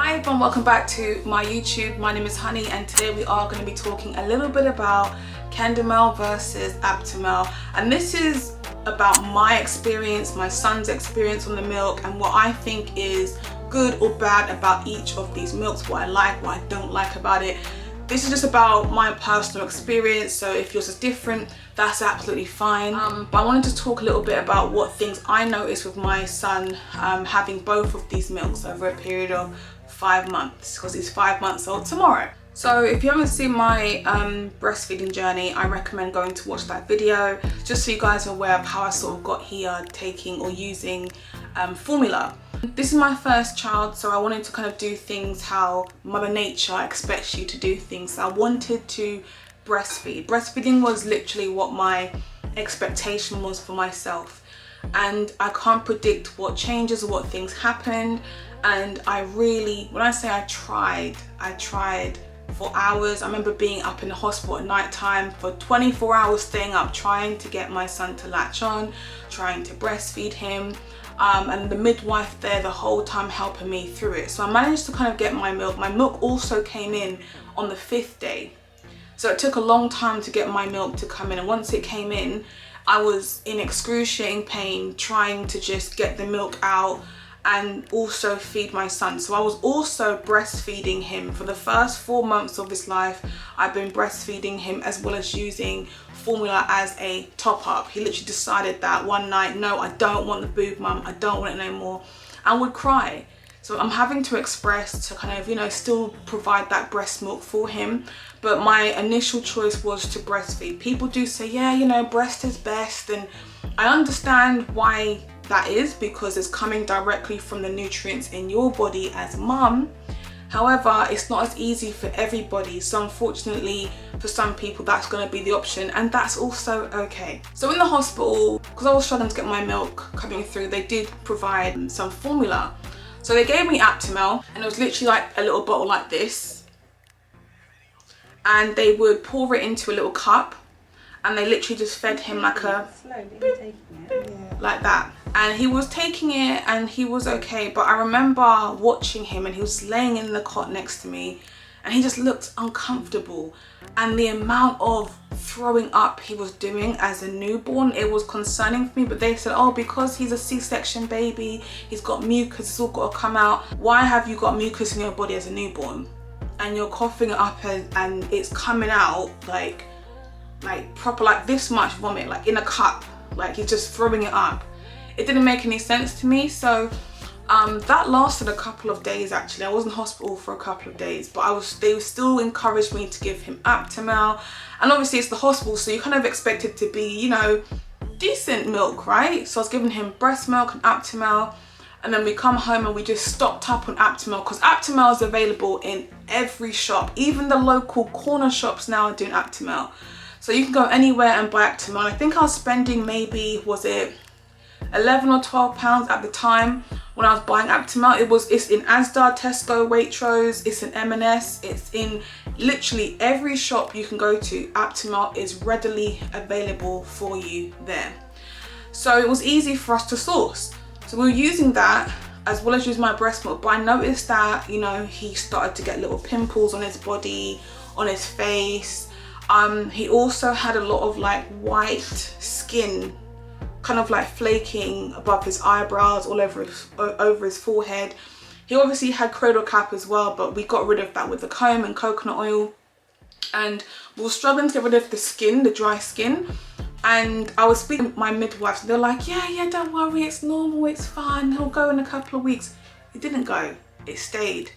Hi everyone, welcome back to my YouTube. My name is Honey and today we are going to be talking a little bit about Kendamil versus Aptamil, and this is about my experience, my son's experience on the milk, and what I think is good or bad about each of these milks, what I like, what I don't like about it. This is just about my personal experience, so if yours is different, that's absolutely fine. But I wanted to talk a little bit about what things I noticed with my son having both of these milks over a period of 5 months, because he's 5 months old tomorrow. So if you haven't seen my breastfeeding journey, I recommend going to watch that video, just so you guys are aware of how I sort of got here taking or using formula. This is my first child, so I wanted to kind of do things how Mother Nature expects you to do things. So I wanted to breastfeed. Breastfeeding was literally what my expectation was for myself, and I can't predict what changes or what things happen. And I really, when I say I tried for hours. I remember being up in the hospital at night time for 24 hours, staying up trying to get my son to latch on, trying to breastfeed him, and the midwife there the whole time helping me through it. So I managed to kind of get my milk. My milk also came in on the 5th day, so it took a long time to get my milk to come in, and once it came in I was in excruciating pain trying to just get the milk out and also feed my son. So I was also breastfeeding him for the first 4 months of his life. I've been breastfeeding him as well as using formula as a top up. He literally decided that one night, no, I don't want the boob, mum, I don't want it no more, and would cry. So I'm having to express to kind of, you know, still provide that breast milk for him. But my initial choice was to breastfeed. People do say, yeah, you know, breast is best, and I understand why that is, because it's coming directly from the nutrients in your body as mum. However, it's not as easy for everybody, so unfortunately for some people that's going to be the option, and that's also okay. So in the hospital, because I was struggling to get my milk coming through, they did provide some formula. So they gave me Aptamil, and it was literally like a little bottle like this, and they would pour it into a little cup, and they literally just fed him like a boop, boop, like that. And he was taking it and he was okay, but I remember watching him and he was laying in the cot next to me and he just looked uncomfortable, and the amount of throwing up he was doing as a newborn, it was concerning for me. But they said, oh, because he's a C-section baby, he's got mucus, it's all got to come out. Why have you got mucus in your body as a newborn and you're coughing it up and it's coming out like proper, like this much vomit, like in a cup, like he's just throwing it up? It didn't make any sense to me. So that lasted a couple of days actually. I was in hospital for a couple of days, but they still encouraged me to give him Aptamil, and obviously it's the hospital, so you kind of expect it to be, you know, decent milk, right? So I was giving him breast milk and Aptamil, and then we come home and we just stocked up on Aptamil, because Aptamil is available in every shop. Even the local corner shops now are doing Aptamil, so you can go anywhere and buy Aptamil. I think I was spending maybe, was it 11 or 12 pounds at the time when I was buying Aptamil. It's in Asda, Tesco, Waitrose, it's in M&S, it's in literally every shop you can go to. Aptamil is readily available for you there. So it was easy for us to source. So we were using that as well as using my breast milk, but I noticed that, you know, he started to get little pimples on his body, on his face. He also had a lot of like white skin, kind of like flaking above his eyebrows, all over his forehead. He obviously had cradle cap as well, but we got rid of that with the comb and coconut oil, and we were struggling to get rid of the skin, the dry skin. And I was speaking to my midwife, they're like, yeah, don't worry, it's normal, it's fine, he'll go in a couple of weeks. It didn't go, it stayed,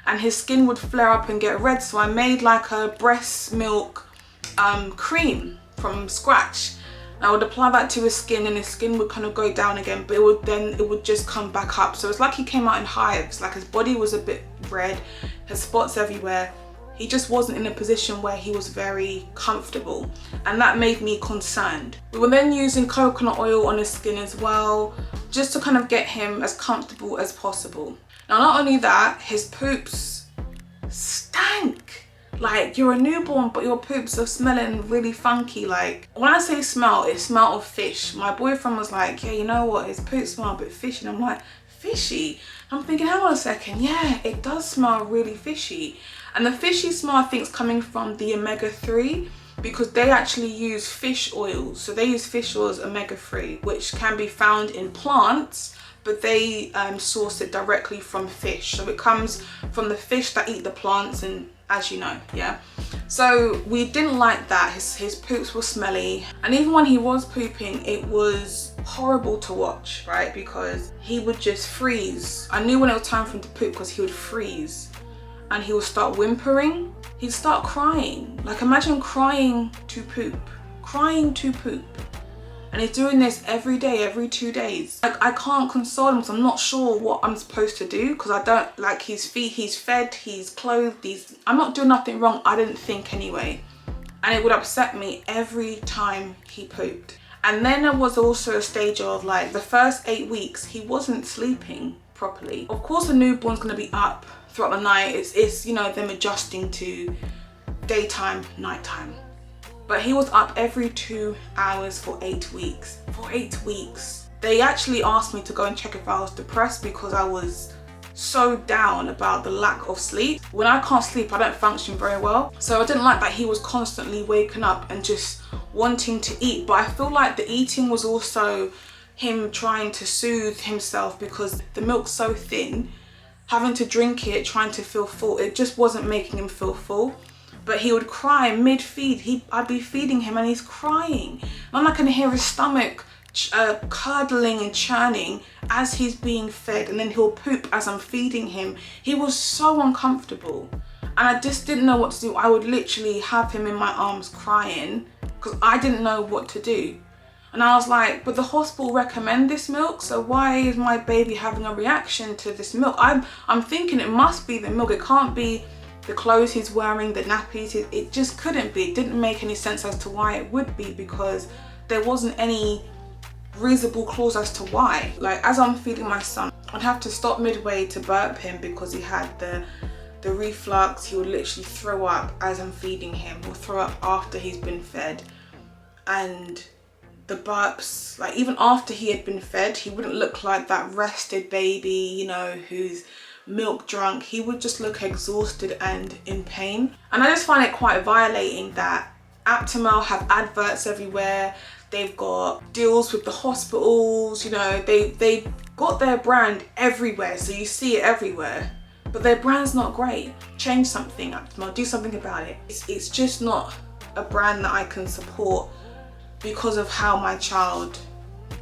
and his skin would flare up and get red. So I made like a breast milk cream from scratch. I would apply that to his skin and his skin would kind of go down again, but it would just come back up. So it's like he came out in hives, like his body was a bit red, had spots everywhere. He just wasn't in a position where he was very comfortable, and that made me concerned. We were then using coconut oil on his skin as well, just to kind of get him as comfortable as possible. Now, not only that, his poops stank. Like, you're a newborn, but your poops are smelling really funky. Like, when I say smell, it smelled of fish. My boyfriend was like, yeah, you know what, his poops smell a bit fishy. And I'm like, fishy. I'm thinking, hang on a second, yeah, it does smell really fishy. And the fishy smell, I think, is coming from the omega-3, because they actually use fish oils. So they use fish oils omega-3, which can be found in plants, but they source it directly from fish. So it comes from the fish that eat the plants, and as you know, yeah. So we didn't like that. His poops were smelly, and even when he was pooping, it was horrible to watch, right? Because he would just freeze. I knew when it was time for him to poop because he would freeze, and he would start whimpering. He'd start crying. Like, imagine crying to poop, crying to poop. And he's doing this every day, every 2 days. Like, I can't console him because I'm not sure what I'm supposed to do, because I don't, like, he's fed, he's clothed, I'm not doing nothing wrong, I didn't think anyway. And it would upset me every time he pooped. And then there was also a stage of, like, the first 8 weeks, he wasn't sleeping properly. Of course, the newborn's gonna be up throughout the night. It's you know, them adjusting to daytime, nighttime. But he was up every 2 hours for 8 weeks. For 8 weeks. They actually asked me to go and check if I was depressed, because I was so down about the lack of sleep. When I can't sleep, I don't function very well. So I didn't like that he was constantly waking up and just wanting to eat. But I feel like the eating was also him trying to soothe himself, because the milk's so thin. Having to drink it, trying to feel full, it just wasn't making him feel full. But he would cry mid-feed. I'd be feeding him and he's crying. And I can hear his stomach curdling and churning as he's being fed, and then he'll poop as I'm feeding him. He was so uncomfortable, and I just didn't know what to do. I would literally have him in my arms crying because I didn't know what to do. And I was like, but the hospital recommend this milk, so why is my baby having a reaction to this milk? I'm thinking it must be the milk. It can't be the clothes he's wearing, the nappies. It just couldn't be. It didn't make any sense as to why it would be, because there wasn't any reasonable clause as to why. Like, as I'm feeding my son, I'd have to stop midway to burp him because he had the reflux. He would literally throw up as I'm feeding him. He'll throw up after he's been fed. And the burps, like, even after he had been fed, he wouldn't look like that rested baby, you know, who's milk drunk. He would just look exhausted and in pain. And I just find it quite violating that Aptamil have adverts everywhere. They've got deals with the hospitals, you know, they've got their brand everywhere, so you see it everywhere. But their brand's not great. Change something, Aptamil, do something about it. It's just not a brand that I can support because of how my child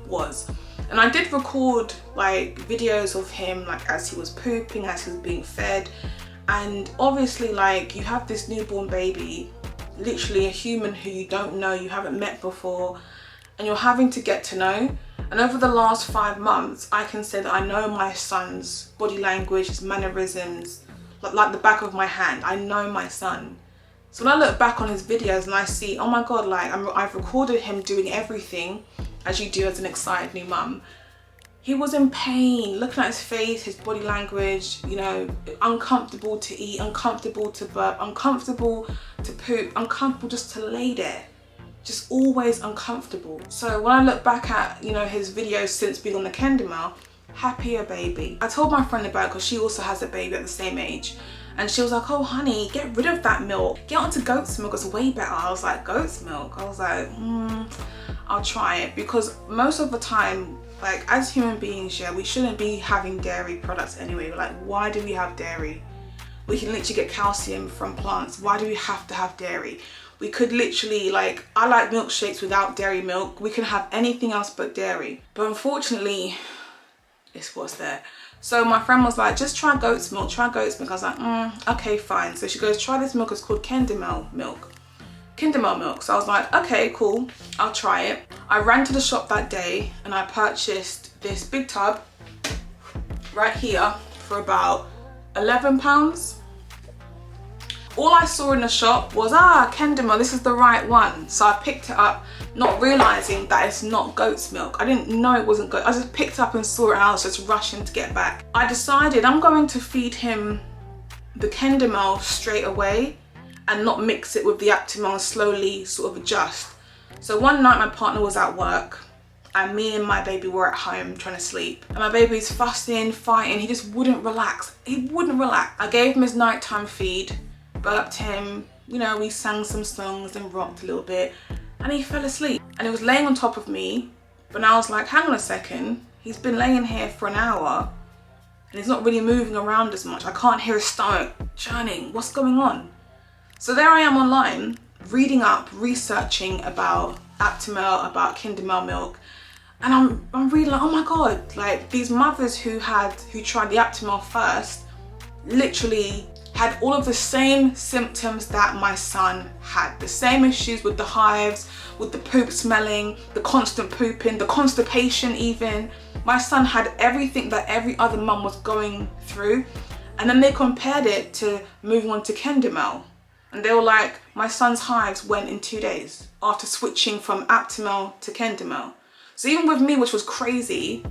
was. And I did record like videos of him, like as he was pooping, as he was being fed. And obviously, like, you have this newborn baby, literally a human who you don't know, you haven't met before, and you're having to get to know. And over the last 5 months, I can say that I know my son's body language, his mannerisms, like the back of my hand. I know my son. So when I look back on his videos and I see, oh my God, like I've recorded him doing everything as you do as an excited new mum. He was in pain, looking at his face, his body language, you know, uncomfortable to eat, uncomfortable to burp, uncomfortable to poop, uncomfortable just to lay there. Just always uncomfortable. So when I look back at, you know, his videos since being on the Kendamil, happier baby. I told my friend about it because she also has a baby at the same age. And she was like, oh honey, get rid of that milk. Get onto goat's milk, it's way better. I was like, goat's milk? I was like, I'll try it. Because most of the time, like, as human beings, yeah, we shouldn't be having dairy products anyway. Like, why do we have dairy? We can literally get calcium from plants. Why do we have to have dairy? We could literally, like, I like milkshakes without dairy milk. We can have anything else but dairy. But unfortunately, it's what's there. So my friend was like, just try goat's milk, try goat's milk. I was like, okay, fine. So she goes, try this milk, it's called Kendamil milk. Kendamil milk. So I was like, okay, cool, I'll try it. I ran to the shop that day and I purchased this big tub right here for about £11. All I saw in the shop was, Kendamil, this is the right one. So I picked it up, not realizing that it's not goat's milk. I didn't know it wasn't goat. I just picked it up and saw it and I was just rushing to get back. I decided I'm going to feed him the Kendamil straight away and not mix it with the Aptamil and slowly sort of adjust. So one night my partner was at work and me and my baby were at home trying to sleep. And my baby's fussing, fighting, he just wouldn't relax. He wouldn't relax. I gave him his nighttime feed, burped him, you know, we sang some songs and rocked a little bit, and he fell asleep. And he was laying on top of me, but I was like, hang on a second, he's been laying here for an hour and he's not really moving around as much. I can't hear his stomach churning. What's going on? So there I am online, reading up, researching about Aptamil, about Kendamil milk, and I'm really like, oh my God, like these mothers who tried the Aptamil first literally had all of the same symptoms that my son had. The same issues with the hives, with the poop smelling, the constant pooping, the constipation even. My son had everything that every other mum was going through. And then they compared it to moving on to Kendamil. And they were like, my son's hives went in 2 days after switching from Aptamil to Kendamil. So even with me, which was crazy,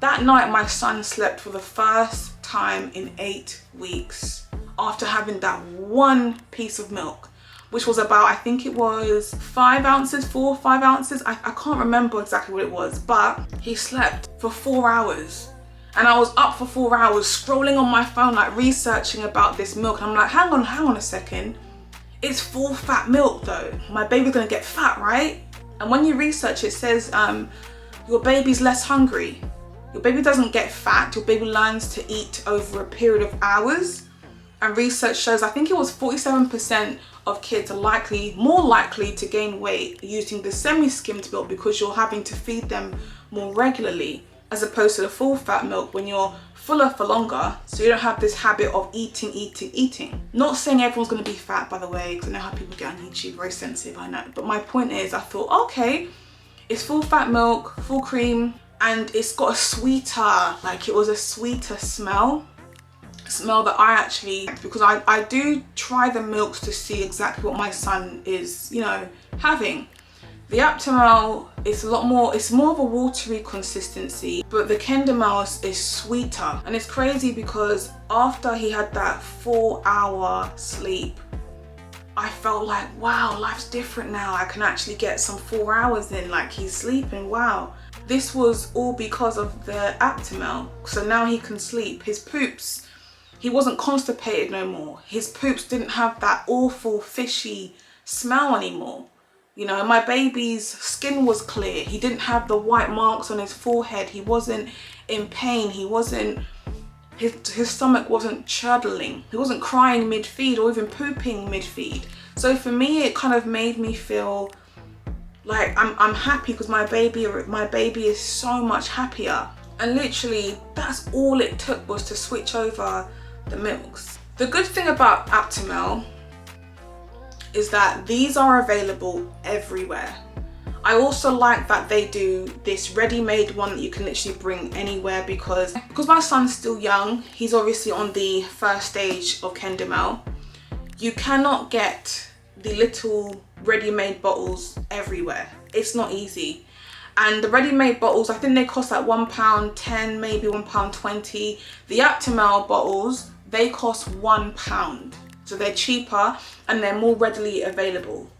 that night my son slept for the first time in 8 weeks after having that one piece of milk, which was about, I think it was 5 ounces, 4 or 5 ounces. I can't remember exactly what it was, but he slept for 4 hours. And I was up for 4 hours scrolling on my phone, like researching about this milk. And I'm like, hang on a second. It's full fat milk though. My baby's gonna get fat, right? And when you research, it says your baby's less hungry. Your baby doesn't get fat, your baby learns to eat over a period of hours. And research shows, I think it was 47% of kids are more likely to gain weight using the semi-skimmed milk because you're having to feed them more regularly, as opposed to the full fat milk when you're fuller for longer, so you don't have this habit of eating. Not saying everyone's gonna be fat, by the way, because I know how people get on YouTube, very sensitive, I know. But my point is, I thought, okay, it's full fat milk, full cream, and it's got a sweeter, like it was a sweeter smell that I actually, because I do try the milks to see exactly what my son is, you know, having. The Aptamil is it's more of a watery consistency, but the Kendamil is sweeter. And it's crazy because after he had that 4-hour sleep, I felt like, wow, life's different now. I can actually get some 4 hours in, like he's sleeping, wow. This was all because of the Aptamil. So now he can sleep. His poops, he wasn't constipated no more. His poops didn't have that awful fishy smell anymore. You know, my baby's skin was clear. He didn't have the white marks on his forehead. He wasn't in pain. His stomach wasn't churdling. He wasn't crying mid-feed or even pooping mid-feed. So for me, it kind of made me feel like I'm happy because my baby is so much happier. And literally, that's all it took was to switch over the milks. The good thing about Aptamil is that these are available everywhere. I also like that they do this ready-made one that you can literally bring anywhere because my son's still young, he's obviously on the first stage of Kendamil. You cannot get the little ready-made bottles everywhere. It's not easy. And the ready-made bottles, I think they cost like £1.10, maybe £1.20. The Aptamil bottles, they cost £1. So they're cheaper and they're more readily available.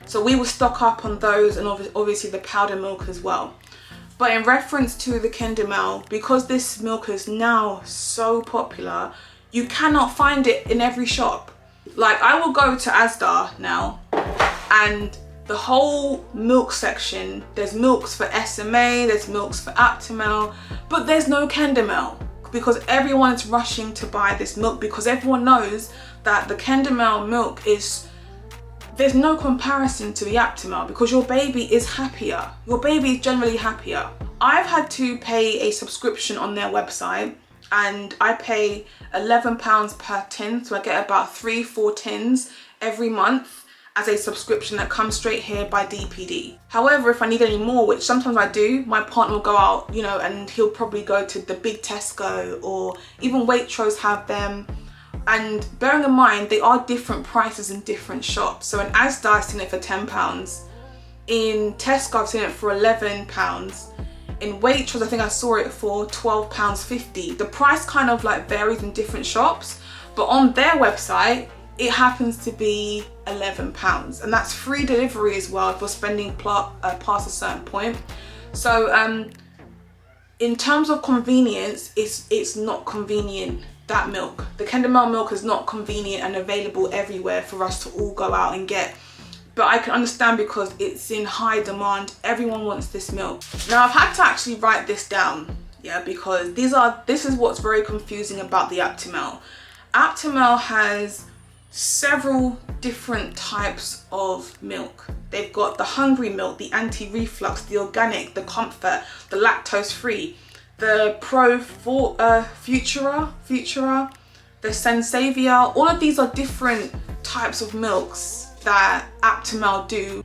So we will stock up on those and obviously the powder milk as well. But in reference to the Kendamil, because this milk is now so popular, you cannot find it in every shop. Like I will go to Asda now and the whole milk section, there's milks for SMA, there's milks for Aptamil, but there's no Kendamil because everyone is rushing to buy this milk because everyone knows that the Kendamil milk there's no comparison to the Aptamil because your baby is happier. Your baby is generally happier. I've had to pay a subscription on their website and I pay £11 per tin, so I get about 3-4 tins every month as a subscription that comes straight here by DPD. However, if I need any more, which sometimes I do, my partner will go out, you know, and he'll probably go to the big Tesco or even Waitrose have them. And bearing in mind, they are different prices in different shops. So in Asda, I've seen it for £10. In Tesco, I've seen it for £11. In Waitrose, I think I saw it for £12.50. The price kind of like varies in different shops, but on their website, it happens to be £11. And that's free delivery as well if you're spending past a certain point. So in terms of convenience, it's not convenient, that milk. The Kendamil milk is not convenient and available everywhere for us to all go out and get. But I can understand because it's in high demand. Everyone wants this milk. Now I've had to actually write this down, yeah, because this is what's very confusing about the Aptamil. Aptamil has several different types of milk. They've got the hungry milk, the anti-reflux, the organic, the comfort, the lactose free, the Futura, the Sensavia. All of these are different types of milks that Aptamil do,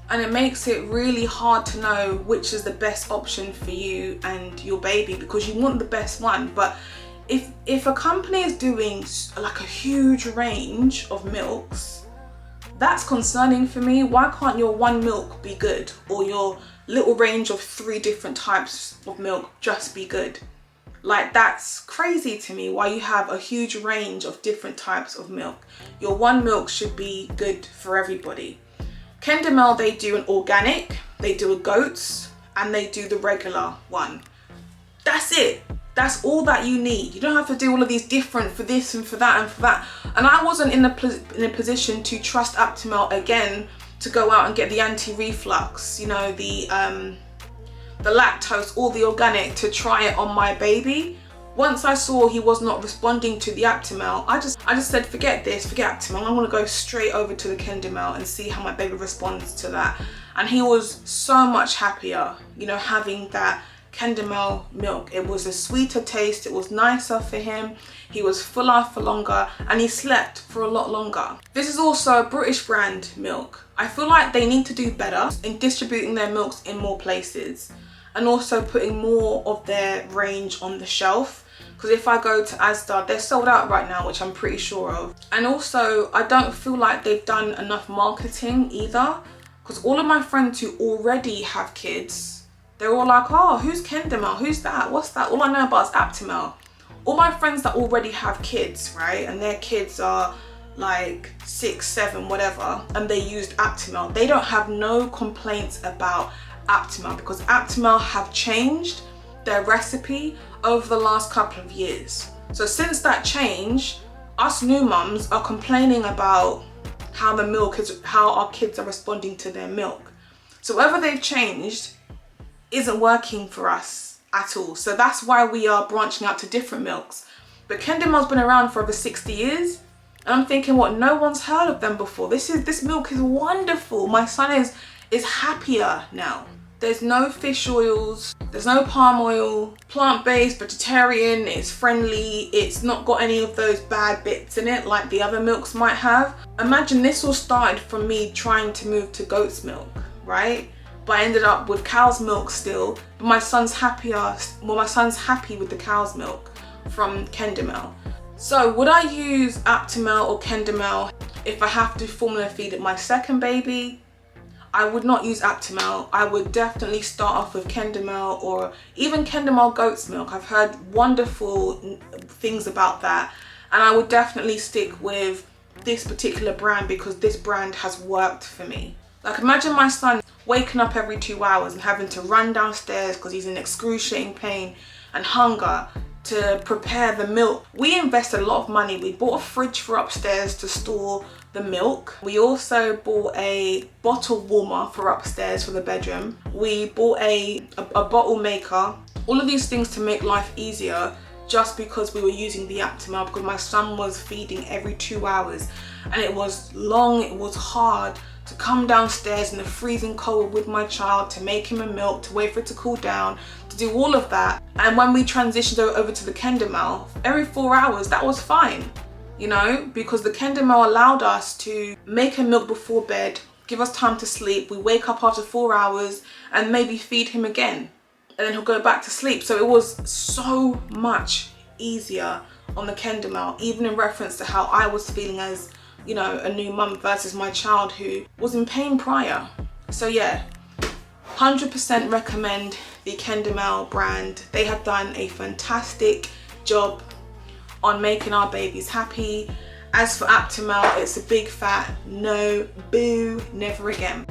and it makes it really hard to know which is the best option for you and your baby, because you want the best one. But if a company is doing like a huge range of milks, that's concerning for me. Why can't your one milk be good, or your little range of 3 different types of milk just be good? Like, that's crazy to me, why you have a huge range of different types of milk. Your one milk should be good for everybody. Kendamil, they do an organic, they do a goat's, and they do the regular one. That's it. That's all that you need. You don't have to do all of these different for this and for that and for that. And I wasn't in a position to trust Aptamil again to go out and get the anti-reflux, you know, the lactose or the organic, to try it on my baby. Once I saw he was not responding to the Aptamil, I just said, forget this, forget Aptamil. I want to go straight over to the Kendamil and see how my baby responds to that. And he was so much happier, you know, having that Kendamil milk. It was a sweeter taste, it was nicer for him, he was fuller for longer, and he slept for a lot longer. This is also a British brand milk. I feel like they need to do better in distributing their milks in more places, and also putting more of their range on the shelf. Because if I go to Asda, they're sold out right now, which I'm pretty sure of. And also, I don't feel like they've done enough marketing either, because all of my friends who already have kids, they're all like, oh, who's Kendamil? Who's that? What's that? All I know about is Aptamil. All my friends that already have kids, right, and their kids are like 6, 7, whatever, and they used Aptamil, they don't have no complaints about Aptamil, because Aptamil have changed their recipe over the last couple of years. So since that change, us new mums are complaining about how our kids are responding to their milk. So whatever they've changed isn't working for us at all. So that's why we are branching out to different milks. But Kendamil's been around for over 60 years. And I'm thinking, what, no one's heard of them before? This milk is wonderful. My son is happier now. There's no fish oils, there's no palm oil, plant-based, vegetarian, it's friendly, it's not got any of those bad bits in it like the other milks might have. Imagine this all started from me trying to move to goat's milk, right? But I ended up with cow's milk still. But my son's happy with the cow's milk from Kendamil. So would I use Aptamil or Kendamil if I have to formula feed it my second baby? I would not use Aptamil. I would definitely start off with Kendamil, or even Kendamil goat's milk. I've heard wonderful things about that. And I would definitely stick with this particular brand, because this brand has worked for me. Like, imagine my son waking up every 2 hours and having to run downstairs because he's in excruciating pain and hunger to prepare the milk. We invested a lot of money. We bought a fridge for upstairs to store the milk. We also bought a bottle warmer for upstairs for the bedroom. We bought a bottle maker. All of these things to make life easier, just because we were using the Aptamil, because my son was feeding every 2 hours and it was long, it was hard to come downstairs in the freezing cold with my child, to make him a milk, to wait for it to cool down, to do all of that. And when we transitioned over to the Kendamil, every 4 hours, that was fine, you know, because the Kendamil allowed us to make a milk before bed, give us time to sleep. We wake up after 4 hours and maybe feed him again, and then he'll go back to sleep. So it was so much easier on the Kendamil, even in reference to how I was feeling as, you know, a new mum versus my child who was in pain prior. So yeah, 100% recommend the Kendamil brand. They have done a fantastic job on making our babies happy. As for Aptamil, it's a big fat no, boo, never again.